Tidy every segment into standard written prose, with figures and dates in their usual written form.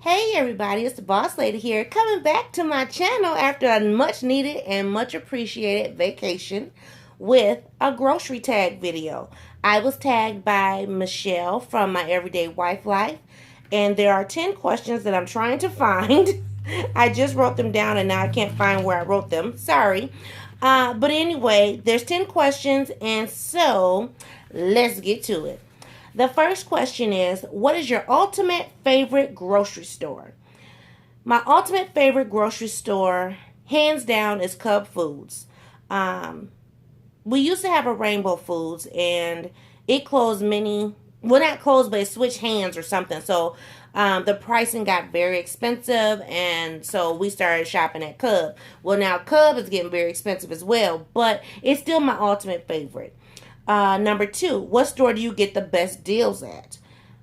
Hey everybody, it's the Boss Lady here, coming back to my channel after a much needed and much appreciated vacation with a grocery tag video. I was tagged by Michelle from My Everyday Wife Life, and there are 10 questions that I'm trying to find. I just wrote them down and now I can't find where I wrote them. Sorry. But anyway, there's 10 questions, and so let's get to it. The first question is, what is your ultimate favorite grocery store? My ultimate favorite grocery store, hands down, is Cub Foods. Um, we used to have a Rainbow Foods, and it closed well, not closed, but it switched hands or something. So the pricing got very expensive, and so we started shopping at Cub. Well, now Cub is getting very expensive as well, but it's still my ultimate favorite. Number two, what store do you get the best deals at?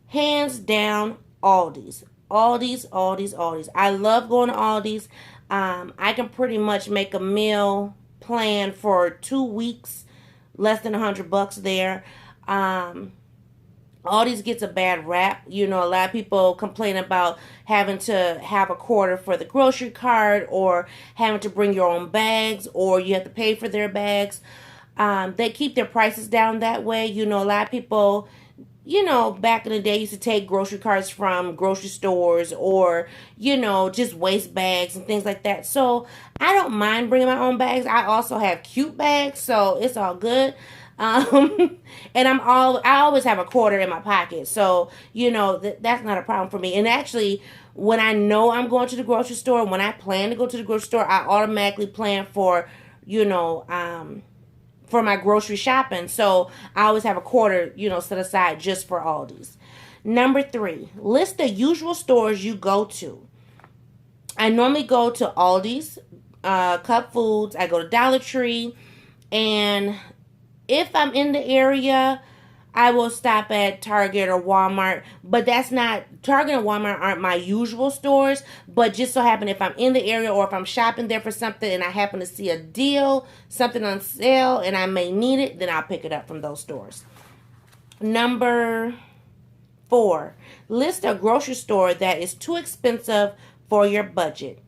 Hands down, Aldi's. Aldi's. I love going to Aldi's. I can pretty much make a meal plan for 2 weeks, less than $100 there. Aldi's gets a bad rap. You know, a lot of people complain about having to have a quarter for the grocery cart, or having to bring your own bags, or you have to pay for their bags. They keep their prices down that way. You know, a lot of people, back in the day used to take grocery carts from grocery stores, or, just waste bags and things like that. So I don't mind bringing my own bags. I also have cute bags, so it's all good. And I always have a quarter in my pocket. So, that's not a problem for me. And actually, when I know I'm going to the grocery store, when I plan to go to the grocery store, I automatically plan for my grocery shopping. So I always have a quarter, set aside just for Aldi's. Number three, list the usual stores you go to. I normally go to Aldi's, Cup Foods. I go to Dollar Tree. And if I'm in the area, I will stop at Target or Walmart, but Target and Walmart aren't my usual stores, but just so happen if I'm in the area or if I'm shopping there for something and I happen to see a deal, something on sale, and I may need it, then I'll pick it up from those stores. Number four, list a grocery store that is too expensive for your budget.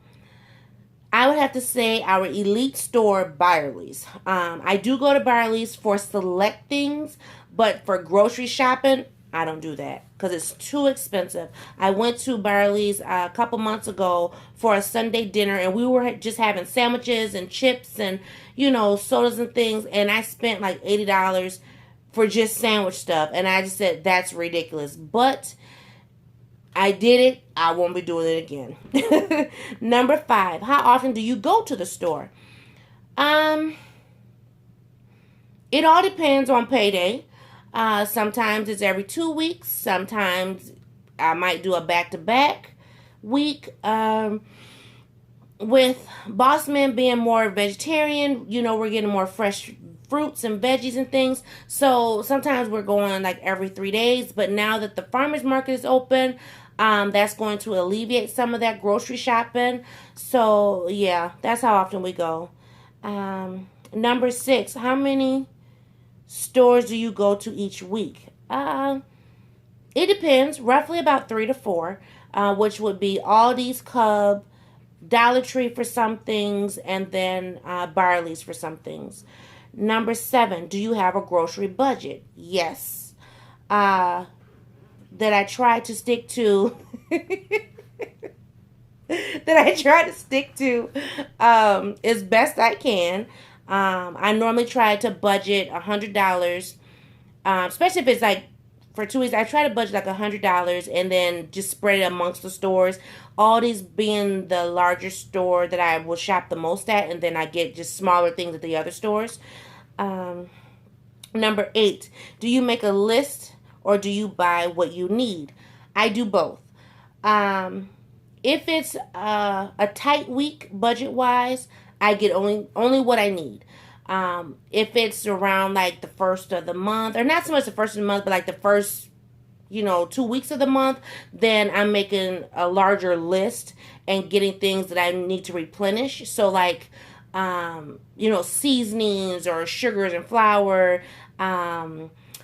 I would have to say our elite store, Byerly's. I do go to Byerly's for select things, but for grocery shopping, I don't do that because it's too expensive. I went to Byerly's a couple months ago for a Sunday dinner, and we were just having sandwiches and chips and, sodas and things, and I spent like $80 for just sandwich stuff, and I just said, that's ridiculous. But I did it. I won't be doing it again. Number five, how often do you go to the store? It all depends on payday. Sometimes it's every 2 weeks. Sometimes I might do a back-to-back week. With Boss Man being more vegetarian, we're getting more fresh fruits and veggies and things. So sometimes we're going like every 3 days. But now that the farmer's market is open, that's going to alleviate some of that grocery shopping. So yeah, that's how often we go. Number six, how many stores do you go to each week? It depends. Roughly about 3 to 4, which would be Aldi's, Cub, Dollar Tree for some things, and then Barley's for some things. Number seven, do you have a grocery budget? Yes. That I try to stick to. As best I can. I normally try to budget $100, especially if it's like for 2 weeks. I try to budget like $100 and then just spread it amongst the stores. Aldi's being the larger store that I will shop the most at, and then I get just smaller things at the other stores. Number eight, do you make a list or do you buy what you need? I do both. If it's a tight week budget wise, I get only what I need. If it's around like the first of the month, or not so much the first of the month, but like the first 2 weeks of the month, then I'm making a larger list and getting things that I need to replenish. So like, seasonings or sugars and flour,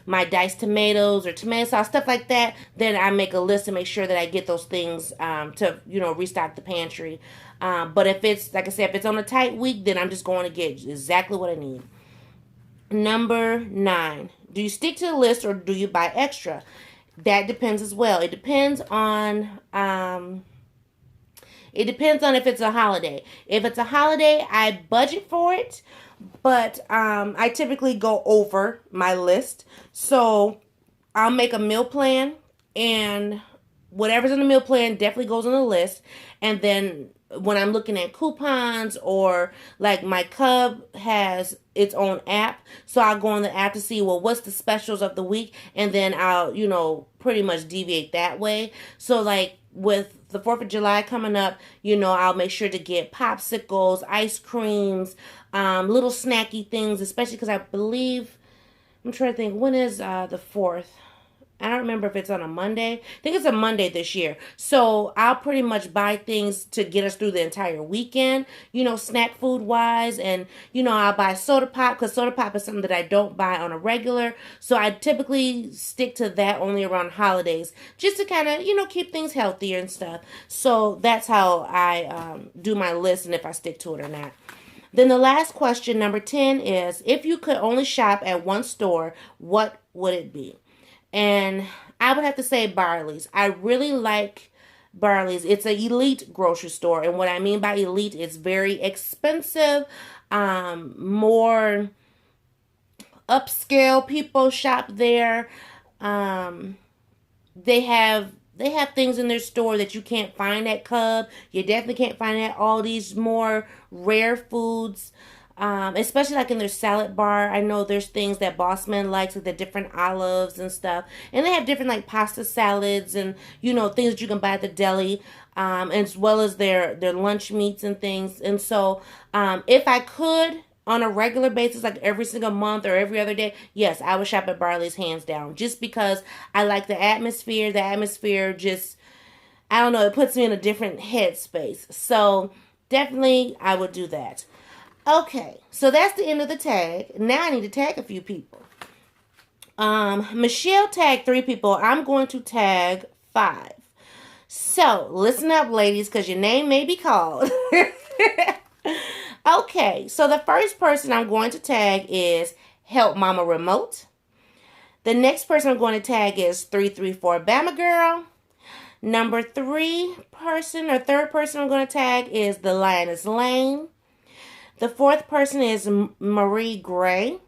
my diced tomatoes or tomato sauce, stuff like that, then I make a list to make sure that I get those things to, restock the pantry. But if it's, like I said, if it's on a tight week, then I'm just going to get exactly what I need. Number 9, do you stick to the list or do you buy extra? That depends as well. It depends on if it's a holiday. If it's a holiday, I budget for it, but I typically go over my list. So I'll make a meal plan, and whatever's in the meal plan definitely goes on the list. And then when I'm looking at coupons, or like my Cub has its own app, so I'll go on the app to see, well, what's the specials of the week, and then I'll, pretty much deviate that way. So like with the 4th of July coming up, I'll make sure to get popsicles, ice creams, little snacky things, especially because I believe, I'm trying to think, when is the 4th? I don't remember if it's on a Monday. I think it's a Monday this year. So I'll pretty much buy things to get us through the entire weekend, snack food wise. And, I'll buy soda pop, because soda pop is something that I don't buy on a regular. So I typically stick to that only around holidays, just to kind of, keep things healthier and stuff. So that's how I do my list, and if I stick to it or not. Then the last question, number 10, is if you could only shop at one store, what would it be? And I would have to say Barley's. I really like Barley's. It's an elite grocery store. And what I mean by elite, it's very expensive. More upscale people shop there. They have things in their store that you can't find at Cub. You definitely can't find at Aldi's. More rare foods. Especially like in their salad bar. I know there's things that Bossman likes, with the different olives and stuff. And they have different like pasta salads and, things that you can buy at the deli, as well as their lunch meats and things. And so, if I could, on a regular basis, like every single month or every other day, yes, I would shop at Barley's hands down. Just because I like the atmosphere. The atmosphere just, I don't know, it puts me in a different headspace. So, definitely I would do that. Okay, so that's the end of the tag. Now I need to tag a few people. Michelle tagged 3 people. I'm going to tag 5. So, listen up, ladies, because your name may be called. Okay, so the first person I'm going to tag is HelpMamaRemote. The next person I'm going to tag is 334 Bama Girl. Number 3 person, or third person I'm going to tag is the Lioness Lane. The 4th person is Muree Grey.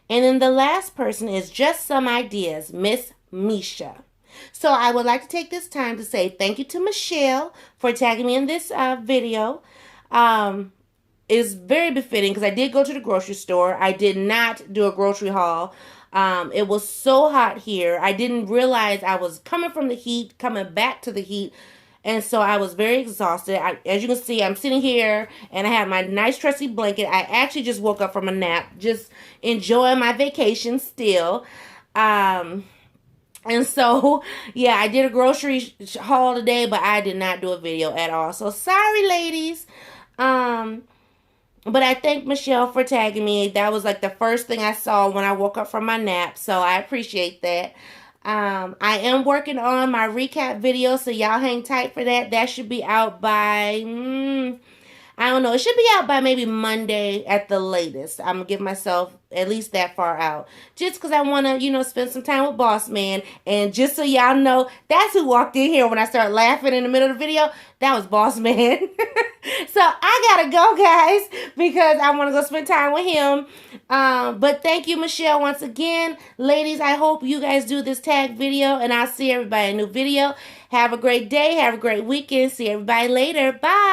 And then the last person is Just Some Ideas, Miss Misha. So I would like to take this time to say thank you to Michelle for tagging me in this video. It's very befitting because I did go to the grocery store. I did not do a grocery haul. It was so hot here. I didn't realize I was coming from the heat, coming back to the heat. And so I was very exhausted. As you can see, I'm sitting here and I have my nice trusty blanket. I actually just woke up from a nap, just enjoying my vacation still. And so, yeah, I did a grocery haul today, but I did not do a video at all. So sorry, ladies. But I thank Michelle for tagging me. That was like the first thing I saw when I woke up from my nap. So I appreciate that. I am working on my recap video, so y'all hang tight for that. That should be out by, I don't know. It should be out by maybe Monday at the latest. I'm going to give myself at least that far out. Just because I want to, spend some time with Boss Man. And just so y'all know, that's who walked in here when I started laughing in the middle of the video. That was Boss Man. So I got to go, guys, because I want to go spend time with him. But thank you, Michelle, once again. Ladies, I hope you guys do this tag video, and I'll see everybody in a new video. Have a great day. Have a great weekend. See everybody later. Bye.